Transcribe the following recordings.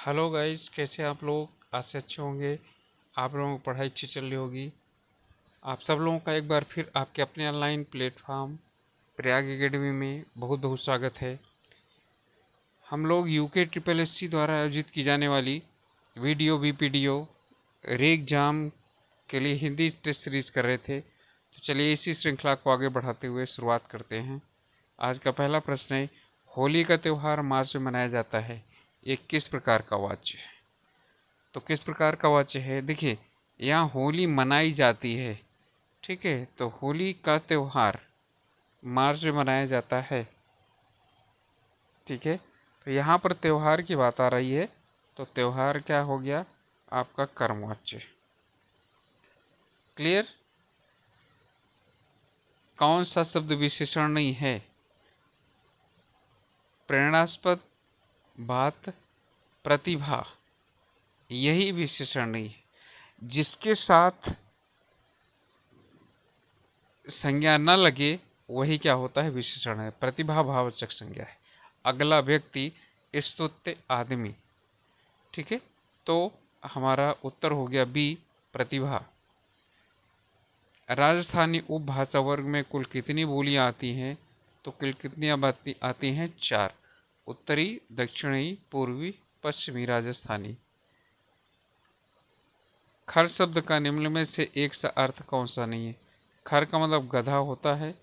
Hello guys, कैसे आप लोग? आज से अच्छे होंगे। आप लोगों की पढ़ाई अच्छी चल रही होगी। आप सब लोगों का एक बार फिर आपके अपने ऑनलाइन प्लेटफॉर्म प्रयाग एकेडमी में बहुत बहुत स्वागत है। हम लोग यूके ट्रिपल एससी द्वारा आयोजित की जाने वाली वीडियो बीपीडीओ रे एग्जाम के लिए हिंदी टेस्ट सीरीज कर रहे थे। तो चलिए इसी श्रृंखला को आगे बढ़ाते हुए शुरुआत करते हैं। आज का पहला प्रश्न है, होली का त्यौहार मार्च में मनाया जाता है, ये किस प्रकार का वाच्य है? तो किस प्रकार का वाच्य है? देखिए, यहाँ होली मनाई जाती है। ठीक है, तो होली का त्योहार मार्च में मनाया जाता है। ठीक है, तो यहाँ पर त्योहार की बात आ रही है, तो त्योहार क्या हो गया? आपका कर्मवाच्य। क्लियर? कौन सा शब्द विशेषण नहीं है? प्रेरणास्पद, बात, प्रतिभा, यही विशेषण नहीं है। जिसके साथ संज्ञा न लगे वही क्या होता है? विशेषण है। प्रतिभा भावचक संज्ञा है। अगला व्यक्ति, स्तुत्य आदमी। ठीक है, तो हमारा उत्तर हो गया बी, प्रतिभा। राजस्थानी उपभाषा वर्ग में कुल कितनी बोलियां आती हैं? तो कुल कितनी आती हैं? 4। उत्तरी, दक्षिणी, पूर्वी, पश्चिमी राजस्थानी। खर शब्द का निम्न में से एक सा अर्थ कौन सा नहीं है? खर का मतलब गधा होता है,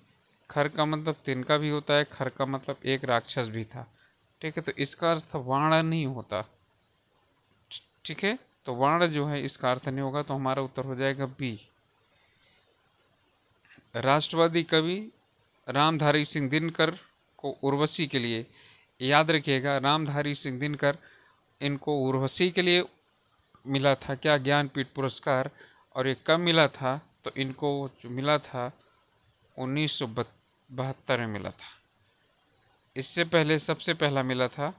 खर का मतलब तिनका भी होता है, खर का मतलब एक राक्षस भी था। ठीक है, तो इसका अर्थ वाण नहीं होता। ठीक है, तो वाण जो है इसका अर्थ नहीं होगा, तो हमारा उत्तर हो जाएगा बी। राष्ट्रवादी कवि रामधारी सिंह दिनकर को उर्वशी के लिए, याद रखिएगा, रामधारी सिंह दिनकर, इनको उर्वशी के लिए मिला था क्या? ज्ञानपीठ पुरस्कार। और ये कब मिला था? तो इनको जो मिला था 1972 में मिला था। इससे पहले सबसे पहला मिला था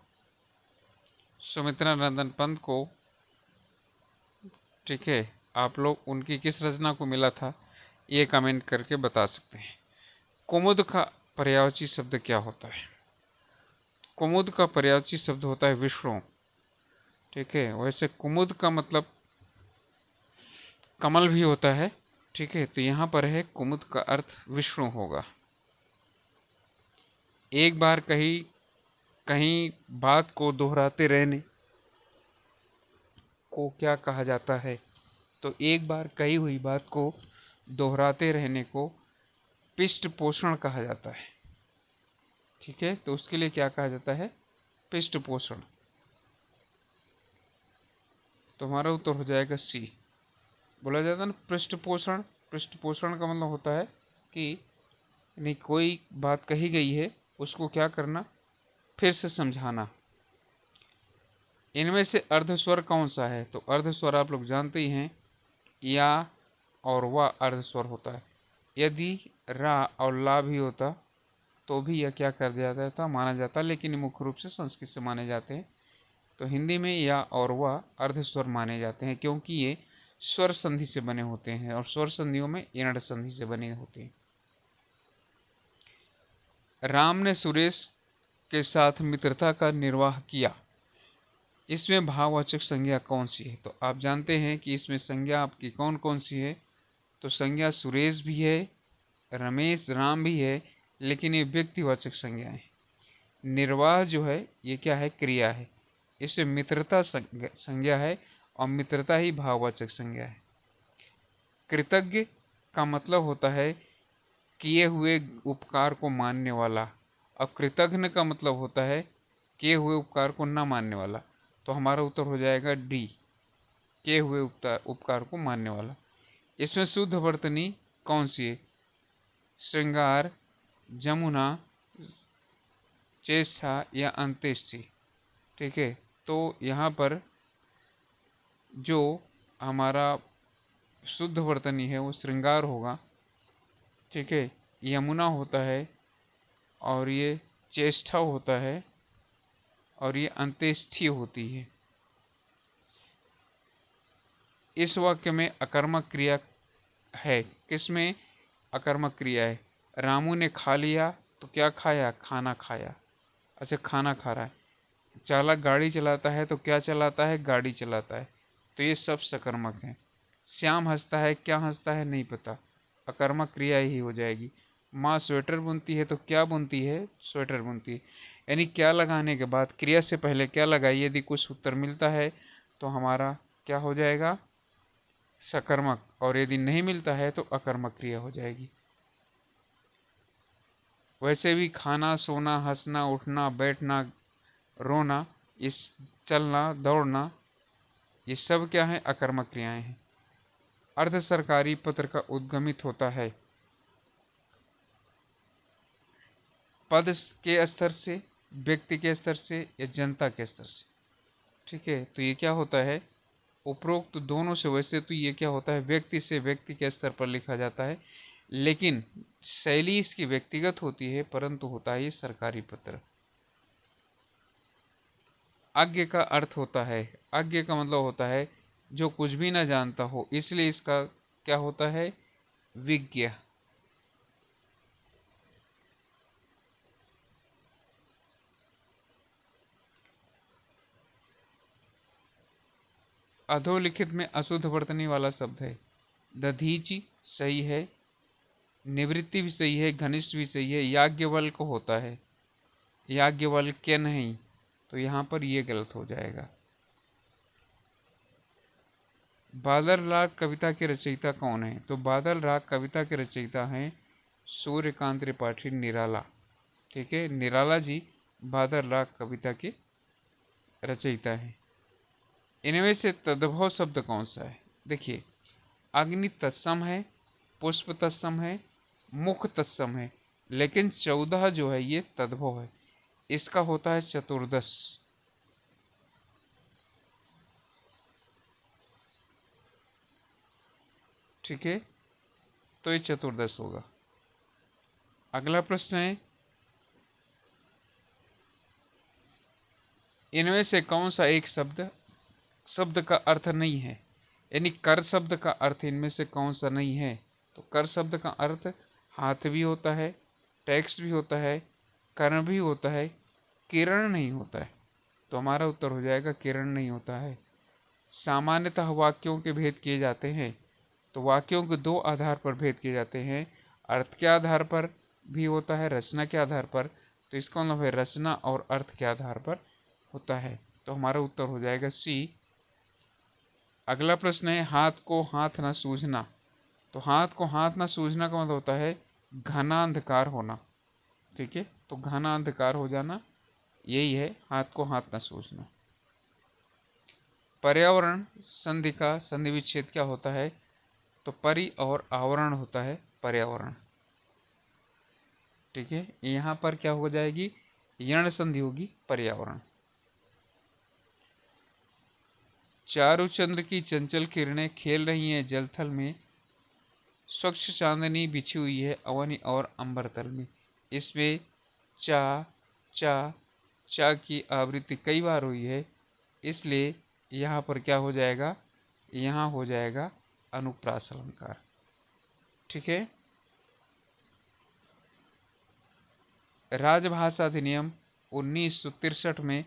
सुमित्रा नंदन पंत को। ठीक है, आप लोग उनकी किस रचना को मिला था, ये कमेंट करके बता सकते हैं। कुमुद का पर्यायवाची शब्द क्या होता है? कुमुद का पर्यायवाची शब्द होता है विष्णु। ठीक है, वैसे कुमुद का मतलब कमल भी होता है। ठीक है, तो यहाँ पर है कुमुद का अर्थ विष्णु होगा। एक बार कहीं कहीं बात को दोहराते रहने को क्या कहा जाता है? तो एक बार कही हुई बात को दोहराते रहने को पृष्ठ पोषण कहा जाता है। ठीक है, तो उसके लिए क्या कहा जाता है? पृष्ठ पोषण। तो हमारा उत्तर हो जाएगा सी। बोला जाता है ना पृष्ठ पोषण। पृष्ठ पोषण का मतलब होता है कि नहीं, कोई बात कही गई है, उसको क्या करना? फिर से समझाना। इनमें से अर्धस्वर कौन सा है? तो अर्धस्वर आप लोग जानते ही हैं, या और वा अर्धस्वर होता है। यदि रा और ला भी होता तो भी यह क्या कर दिया जाता था? माना जाता, लेकिन मुख्य रूप से संस्कृत से माने जाते हैं। तो हिंदी में या और वह अर्धस्वर माने जाते हैं, क्योंकि ये स्वर संधि से बने होते हैं, और स्वर संधियों में इण संधि से बने होते हैं। राम ने सुरेश के साथ मित्रता का निर्वाह किया, इसमें भाववाचक संज्ञा कौन सी है? तो आप जानते हैं कि इसमें संज्ञा आपकी कौन कौन सी है। तो संज्ञा सुरेश भी है, रमेश, राम भी है, लेकिन ये व्यक्तिवाचक संज्ञा है। निर्वाह जो है ये क्या है? क्रिया है। इसमें मित्रता संज्ञा है, और मित्रता ही भाववाचक संज्ञा है। कृतज्ञ का मतलब होता है किए हुए उपकार को मानने वाला। अब कृतघ्न का मतलब होता है किए हुए उपकार को न मानने वाला। तो हमारा उत्तर हो जाएगा डी, किए हुए उपकार को मानने वाला। इसमें शुद्ध वर्तनी कौन सी है? श्रृंगार, जमुना, चेष्टा या अंत्येष्टि। ठीक है, तो यहाँ पर जो हमारा शुद्ध वर्तनी है वो श्रृंगार होगा। ठीक है, यमुना होता है, और ये चेष्टा होता है, और ये अंत्येष्टि होती है। इस वाक्य में अकर्मक क्रिया है। किसमें अकर्मक क्रिया है? रामू ने खा लिया, तो क्या खाया? खाना खाया। अच्छा, खाना खा रहा है। चालक गाड़ी चलाता है तो क्या चलाता है? गाड़ी चलाता है। तो ये सब सकर्मक हैं। श्याम हंसता है, क्या हंसता है नहीं पता, अकर्मक क्रिया ही हो जाएगी। माँ स्वेटर बुनती है तो क्या बुनती है? स्वेटर बुनती है। यानी क्या लगाने के बाद क्रिया से पहले क्या लगाई, यदि कुछ उत्तर मिलता है तो हमारा क्या हो जाएगा? सकर्मक, और यदि नहीं मिलता है तो अकर्मक क्रिया हो जाएगी। वैसे भी खाना, सोना, हंसना, उठना, बैठना, रोना, इस चलना, दौड़ना, ये सब क्या है? अकर्मक क्रियाएं हैं। अर्ध सरकारी पत्र का उद्गमित होता है पद के स्तर से, व्यक्ति के स्तर से, या जनता के स्तर से। ठीक है, तो ये क्या होता है? उपरोक्त तो दोनों से। वैसे तो ये क्या होता है? व्यक्ति से व्यक्ति के स्तर पर लिखा जाता है, लेकिन शैली इसकी व्यक्तिगत होती है, परंतु होता है ये सरकारी पत्र। अज्ञ का अर्थ होता है, अज्ञ का मतलब होता है जो कुछ भी ना जानता हो, इसलिए इसका क्या होता है? विज्ञ। अधोलिखित में अशुद्ध वर्तनी वाला शब्द है। दधीचि सही है, निवृत्ति भी सही है, घनिष्ठ भी सही है, याज्ञवल्क्य को होता है, याज्ञवल्क्य नहीं, तो यहाँ पर ये गलत हो जाएगा। बादल राग कविता के रचयिता कौन है? तो बादल राग कविता के रचयिता हैं सूर्यकांत त्रिपाठी निराला। ठीक है, निराला जी बादल राग कविता के रचयिता हैं। इनमें से तद्भव शब्द कौन सा है? देखिए, अग्नि तत्सम है, पुष्प तत्सम है, मुख तत्सम है, लेकिन 14 जो है ये तद्भव है। इसका होता है चतुर्दश। ठीक है, तो ये चतुर्दश होगा। अगला प्रश्न है, इनमें से कौन सा एक शब्द शब्द का अर्थ नहीं है? यानी कर शब्द का अर्थ इनमें से कौन सा नहीं है? तो कर शब्द का अर्थ हाथ भी होता है, टैक्स भी होता है, कर्ण भी होता है, किरण नहीं होता है। तो हमारा उत्तर हो जाएगा किरण नहीं होता है। सामान्यतः वाक्यों के भेद किए जाते हैं। तो वाक्यों के दो आधार पर भेद किए जाते हैं, अर्थ के आधार पर भी होता है, रचना के आधार पर। तो इसका मतलब है रचना और अर्थ के आधार पर होता है। तो हमारा उत्तर हो जाएगा सी। अगला प्रश्न है, हाथ को हाथ न सूझना। तो हाथ को हाथ न सूझना का मतलब होता है घना अंधकार होना। ठीक है, तो घना अंधकार हो जाना, यही है हाथ को हाथ न सूझना। पर्यावरण संधि का संधि विच्छेद क्या होता है? तो परि और आवरण होता है पर्यावरण। ठीक है, यहाँ पर क्या हो जाएगी? यण संधि होगी पर्यावरण। चारुचंद्र की चंचल किरणें खेल रही हैं जलथल में, स्वच्छ चांदनी बिछी हुई है अवनी और अंबरतल में। इसमें चा चा चा की आवृत्ति कई बार हुई है, इसलिए यहाँ पर क्या हो जाएगा? यहाँ हो जाएगा अनुप्रास अलंकार। ठीक है, राजभाषा अधिनियम 1963 में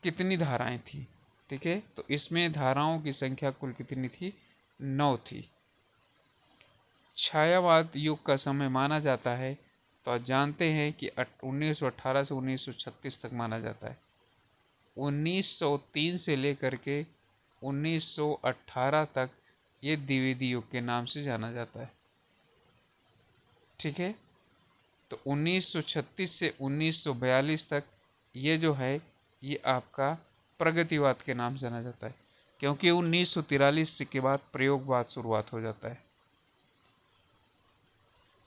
कितनी धाराएं थी? ठीक है, तो इसमें धाराओं की संख्या कुल कितनी थी? 9 थी। छायावाद युग का समय माना जाता है, तो आप जानते हैं कि 1918 से 1936 तक माना जाता है। 1903 से लेकर के 1918 तक ये द्विवेदी युग के नाम से जाना जाता है। ठीक है, तो 1936 से 1942 तक ये जो है ये आपका प्रगतिवाद के नाम से जाना जाता है, क्योंकि 1943 के बाद प्रयोगवाद शुरुआत हो जाता है।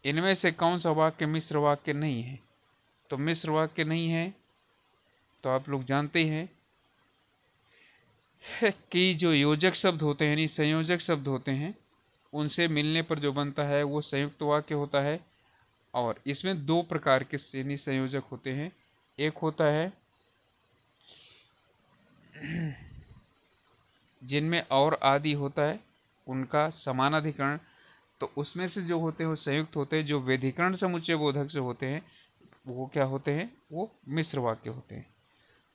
इनमें से कौन सा वाक्य मिश्र वाक्य नहीं है? तो मिश्र वाक्य नहीं है, तो आप लोग जानते हैं कि जो योजक शब्द होते हैं यानी संयोजक शब्द होते हैं, उनसे मिलने पर जो बनता है वो संयुक्त वाक्य होता है। और इसमें दो प्रकार के यानी संयोजक होते हैं। एक होता है जिनमें और आदि होता है, उनका समानाधिकरण। तो उसमें से जो होते हैं वो संयुक्त होते हैं। जो व्यधिकरण समुच्चय बोधक से होते हैं वो क्या होते हैं? वो मिश्र वाक्य होते हैं।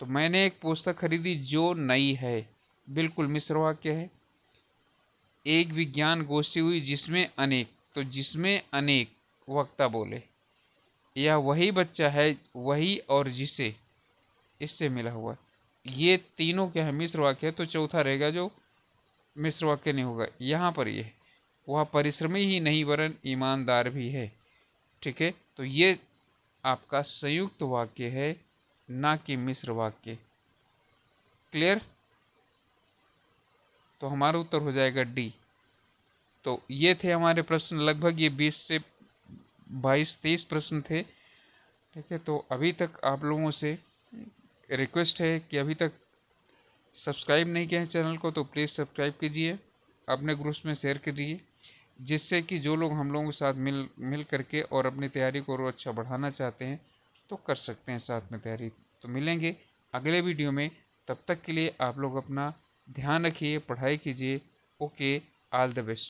तो मैंने एक पुस्तक खरीदी जो नई है, बिल्कुल मिश्र वाक्य है। एक विज्ञान गोष्ठी हुई जिसमें अनेक, तो जिसमें अनेक वक्ता बोले, या वही बच्चा है वही और जिसे, इससे मिला हुआ। ये तीनों क्या है, मिश्र वाक्य है, तो चौथा रहेगा जो मिश्र वाक्य नहीं होगा। यहाँ पर ये वह परिश्रमी ही नहीं वरन ईमानदार भी है। ठीक है, तो ये आपका संयुक्त वाक्य है, ना कि मिश्र वाक्य। क्लियर? तो हमारा उत्तर हो जाएगा डी। तो ये थे हमारे प्रश्न, लगभग ये 20 से 22-23 प्रश्न थे। ठीक है, तो अभी तक आप लोगों से रिक्वेस्ट है कि अभी तक सब्सक्राइब नहीं किया है चैनल को तो प्लीज़ सब्सक्राइब कीजिए, अपने ग्रुप्स में शेयर कीजिए, जिससे कि जो लोग हम लोगों के साथ मिल करके और अपनी तैयारी को और अच्छा बढ़ाना चाहते हैं तो कर सकते हैं साथ में तैयारी। तो मिलेंगे अगले वीडियो में, तब तक के लिए आप लोग अपना ध्यान रखिए, पढ़ाई कीजिए। Okay, all the best.